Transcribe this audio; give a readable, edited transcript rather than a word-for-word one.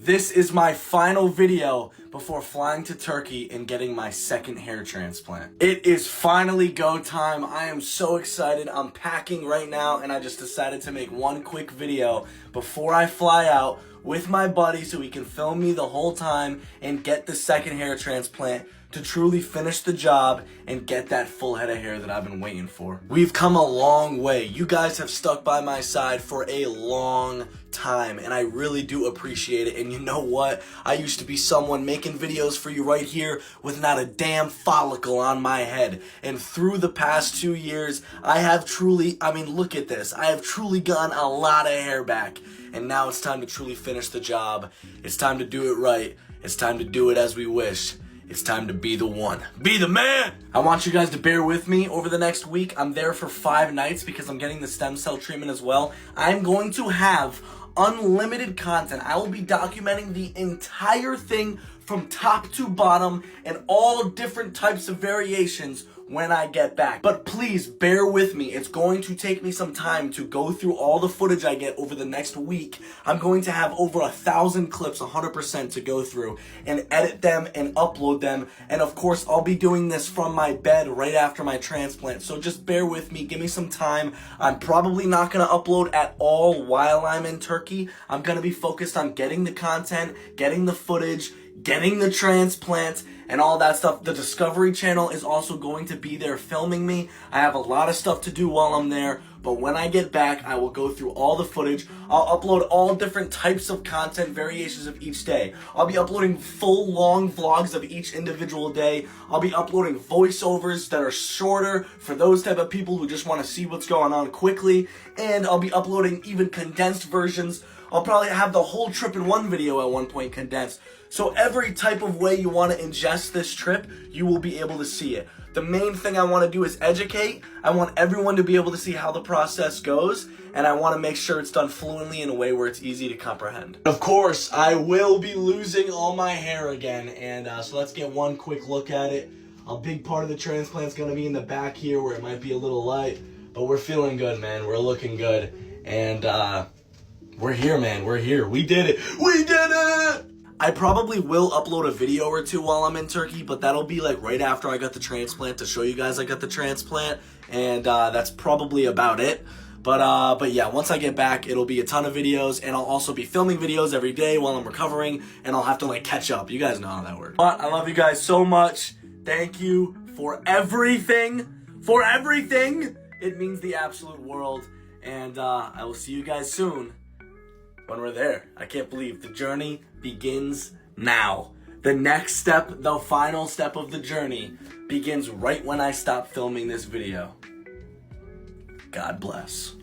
This is my final video before flying to Turkey and getting my second hair transplant. It is finally go time. I am so excited. I'm packing right now and I just decided to make one quick video before I fly out with my buddy so he can film me the whole time and get the second hair transplant to truly finish the job and get that full head of hair that I've been waiting for. We've come a long way. You guys have stuck by my side for a long time and I really do appreciate it. And you know what? I used to be someone making videos for you right here with not a damn follicle on my head. And through the past 2 years, I have truly, look at this. I have truly gotten a lot of hair back. And now it's time to truly finish the job. It's time to do it right. It's time to do it as we wish. It's time to be the one. Be the man! I want you guys to bear with me over the next week. I'm there for 5 nights because I'm getting the stem cell treatment as well. I'm going to have unlimited content. I will be documenting the entire thing from top to bottom and all different types of variations when I get back. But please bear with me. It's going to take me some time to go through all the footage I get over the next week. I'm going to have over 1,000 clips, 100% to go through and edit them and upload them. And of course, I'll be doing this from my bed right after my transplant. So just bear with me. Give me some time. I'm probably not going to upload at all while I'm in Turkey. I'm going to be focused on getting the content, getting the footage, getting the transplant, and all that stuff. The Discovery Channel is also going to be there filming me. I have a lot of stuff to do while I'm there, but when I get back, I will go through all the footage. I'll upload all different types of content, variations of each day. I'll be uploading full long vlogs of each individual day. I'll be uploading voiceovers that are shorter for those type of people who just want to see what's going on quickly. And I'll be uploading even condensed versions. I'll probably have the whole trip in one video at one point condensed. So every type of way you want to ingest this trip, you will be able to see it. The main thing I want to do is educate. I want everyone to be able to see how the process goes, and I want to make sure it's done fluently in a way where it's easy to comprehend. Of course, I will be losing all my hair again, and so let's get one quick look at it. A big part of the transplant's going to be in the back here where it might be a little light, but we're feeling good, man. We're looking good, and we're here, man. We're here. We did it. We did it! I probably will upload a video or two while I'm in Turkey, but that'll be like right after I got the transplant to show you guys I got the transplant, and that's probably about it. But yeah, once I get back, it'll be a ton of videos, and I'll also be filming videos every day while I'm recovering, and I'll have to like catch up. You guys know how that works. But I love you guys so much. Thank you for everything. For everything. It means the absolute world, and I will see you guys soon. When we're there. I can't believe the journey begins now. The next step, the final step of the journey begins right when I stop filming this video. God bless.